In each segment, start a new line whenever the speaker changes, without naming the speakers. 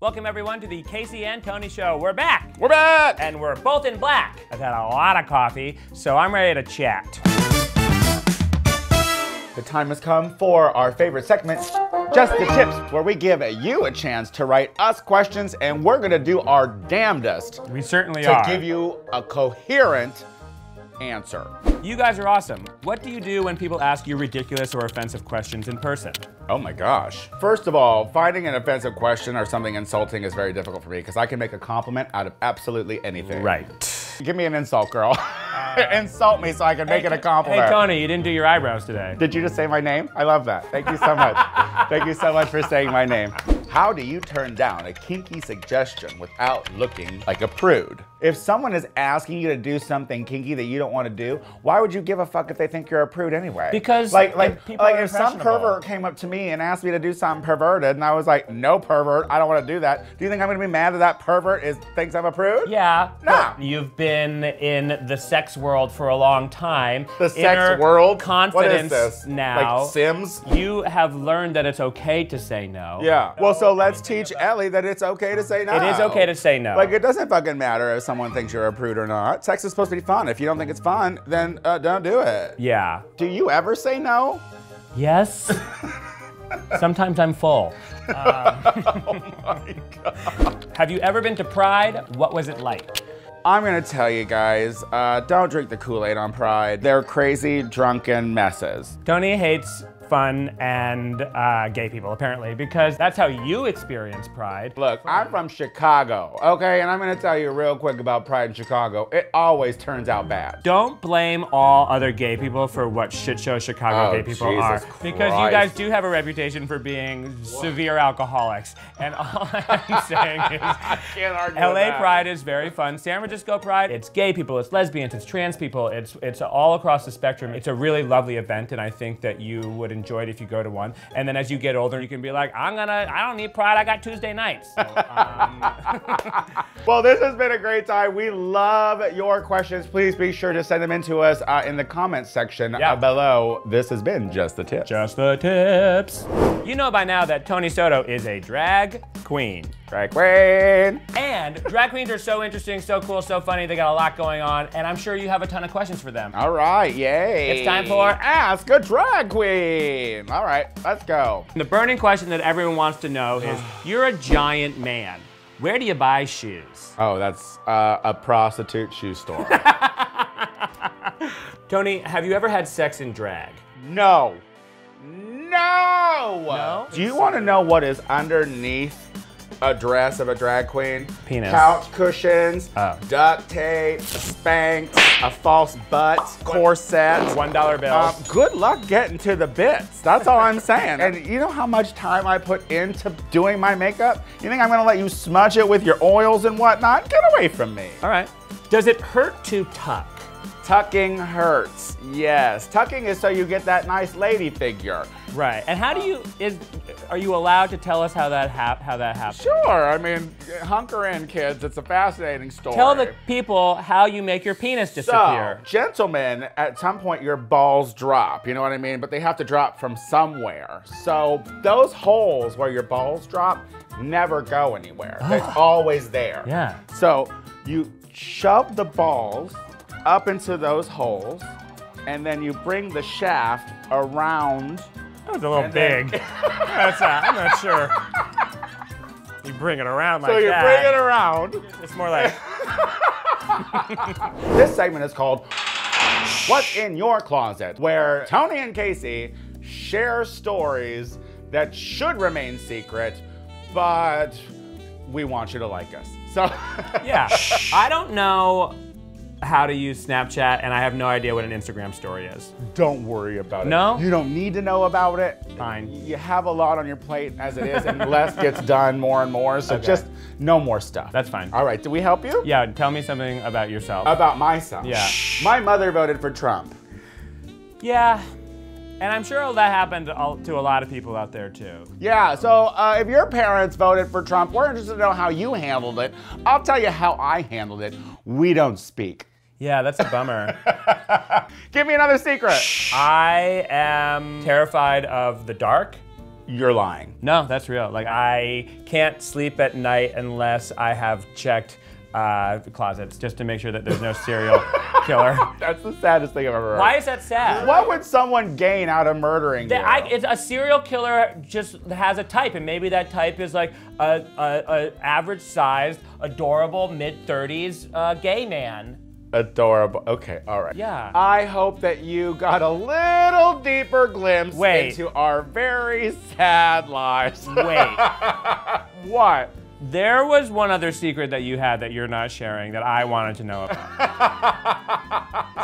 Welcome everyone to the Casey and Tony Show. We're back!
We're back!
And we're both in black. I've had a lot of coffee, so I'm ready to chat.
The time has come for our favorite segment, Just the Tips, where we give you a chance to write us questions and we're gonna do our damnedest
We certainly are.
to give you a coherent answer.
You guys are awesome. What do you do when people ask you ridiculous or offensive questions in person?
Oh my gosh. First of all, finding an offensive question or something insulting is very difficult for me because I can make a compliment out of absolutely anything.
Right.
Give me an insult, girl. Insult me so I can make it a compliment.
Hey Tony, you didn't do your eyebrows today.
Did you just say my name? I love that. Thank you so much. Thank you so much for saying my name. How do you turn down a kinky suggestion without looking like a prude? If someone is asking you to do something kinky that you don't want to do, why would you give a fuck if they think you're a prude anyway?
Because
if some pervert came up to me and asked me to do something perverted and I was like, no pervert, I don't want to do that. Do you think I'm going to be mad that that pervert thinks I'm a prude?
Yeah.
No.
You've been in the sex world for a long time.
The sex world?
Confidence
What is this?
now.
Like Sims?
You have learned that it's okay to say no.
Yeah. Well, so let's teach Ellie that it's okay to say no.
It is okay to say no.
Like, it doesn't fucking matter if someone thinks you're a prude or not. Sex is supposed to be fun. If you don't think it's fun, then don't do it.
Yeah.
Do you ever say no?
Yes. Sometimes I'm full.
Oh my God.
Have you ever been to Pride? What was it like?
I'm gonna tell you guys, don't drink the Kool-Aid on Pride. They're crazy, drunken messes.
Tony hates fun and gay people, apparently, because that's how you experience Pride.
Look, I'm from Chicago, okay? And I'm gonna tell you real quick about Pride in Chicago. It always turns out bad.
Don't blame all other gay people for what shit show Chicago gay people are.
Jesus
Because you guys do have a reputation for being severe alcoholics. And all I'm saying is,
I can't argue with
LA
that.
Pride is very fun. San Francisco Pride, it's gay people, it's lesbians, it's trans people, it's all across the spectrum. It's a really lovely event, and I think that you would enjoy it if you go to one. And then as you get older, you can be like, I don't need Pride, I got Tuesday nights. So,
Well, this has been a great time. We love your questions. Please be sure to send them in to us in the comments section below. This has been Just the Tips.
Just the Tips. You know by now that Tony Soto is a drag queen.
Drag queen.
And drag queens are so interesting, so cool, so funny. They got a lot going on, and I'm sure you have a ton of questions for them.
All right, yay.
It's time for
Ask a Drag Queen. All right, let's go.
The burning question that everyone wants to know is, you're a giant man. Where do you buy shoes?
Oh, that's a prostitute shoe store.
Tony, have you ever had sex in drag?
No. No. Do you want to know what is underneath a dress of a drag queen?
Penis.
Couch cushions,
Oh.
duct tape, a Spanx, a false butt, corset.
$1 bills.
Good luck getting to the bits. That's all I'm saying. And you know how much time I put into doing my makeup? You think I'm gonna let you smudge it with your oils and whatnot? Get away from me.
All right. Does it hurt to tuck?
Tucking hurts, yes. Tucking is so you get that nice lady figure.
Right. And how do you, are you allowed to tell us how that happened?
Sure, I mean, hunker in, kids. It's a fascinating story.
Tell the people how you make your penis disappear.
So, gentlemen, at some point your balls drop, you know what I mean? But they have to drop from somewhere. So those holes where your balls drop never go anywhere. It's always there.
Yeah.
So you shove the balls up into those holes, and then you bring the shaft around.
That was a little big. I'm not sure. You bring it around like that.
So you bring it around.
It's more like.
This segment is called What's in Your Closet, where Tony and Casey share stories that should remain secret, but we want you to like us. So
Yeah. I don't know how to use Snapchat, and I have no idea what an Instagram story is.
don't worry about it.
No?
You don't need to know about it.
Fine.
You have a lot on your plate as it is, and less gets done more and more, so just no more stuff.
That's fine.
All right, do we help you?
Yeah, tell me something about yourself.
About myself.
Yeah.
My mother voted for Trump.
Yeah. And I'm sure that happened to a lot of people out there too.
Yeah, so if your parents voted for Trump, we're interested to know how you handled it. I'll tell you how I handled it. We don't speak.
Yeah, that's a bummer.
Give me another secret.
I am terrified of the dark,
you're lying.
No, that's real. Like, I can't sleep at night unless I have checked the closets just to make sure that there's no serial killer.
That's the saddest thing I've ever heard.
Why is that sad?
What would someone gain out of murdering you?
It's a serial killer just has a type, and maybe that type is like a average-sized, adorable, mid-30s gay man.
Adorable. Okay, all right.
Yeah.
I hope that you got a little deeper glimpse into our very sad lives.
Wait.
What?
There was one other secret that you had that you're not sharing that I wanted to know about.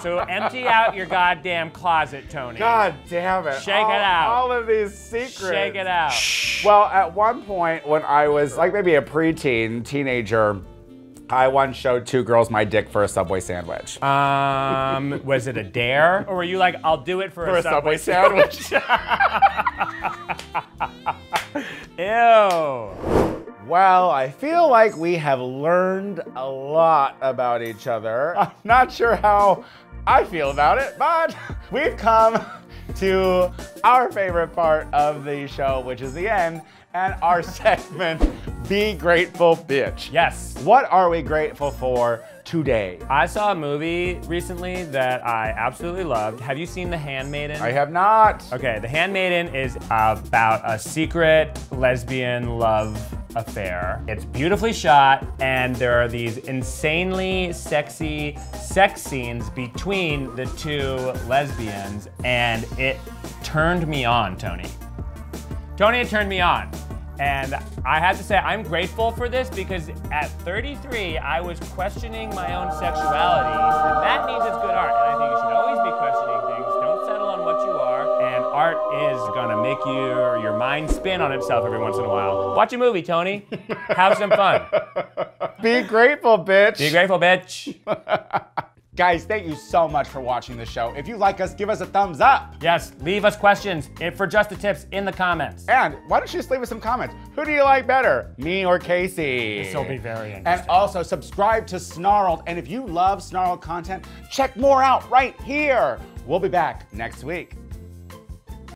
So empty out your goddamn closet, Tony.
God damn it.
Shake it out.
All of these secrets.
Shake it out.
Well, at one point when I was like maybe a preteen, teenager, I once showed 2 girls my dick for a Subway sandwich.
Was it a dare? Or were you like, I'll do it for a Subway
sandwich?
Ew.
Well, I feel like we have learned a lot about each other. I'm not sure how I feel about it, but we've come to our favorite part of the show, which is the end, and our segment, Be Grateful Bitch.
Yes.
What are we grateful for today?
I saw a movie recently that I absolutely loved. Have you seen The Handmaiden?
I have not.
Okay, The Handmaiden is about a secret lesbian love affair. It's beautifully shot, and there are these insanely sexy sex scenes between the 2 lesbians, and it turned me on, Tony. Tony, it turned me on. And I have to say, I'm grateful for this because at 33, I was questioning my own sexuality. And that means it's good art. And I think you should always be questioning things. Don't settle on what you are. And art is gonna make your mind spin on itself every once in a while. Watch a movie, Tony. Have some fun.
Be grateful, bitch.
Be grateful, bitch.
Guys, thank you so much for watching the show. If you like us, give us a thumbs up.
Yes, leave us questions for Just the Tips in the comments.
And why don't you just leave us some comments? Who do you like better, me or Casey?
This will be very interesting.
And also subscribe to Snarled. And if you love Snarled content, check more out right here. We'll be back next week.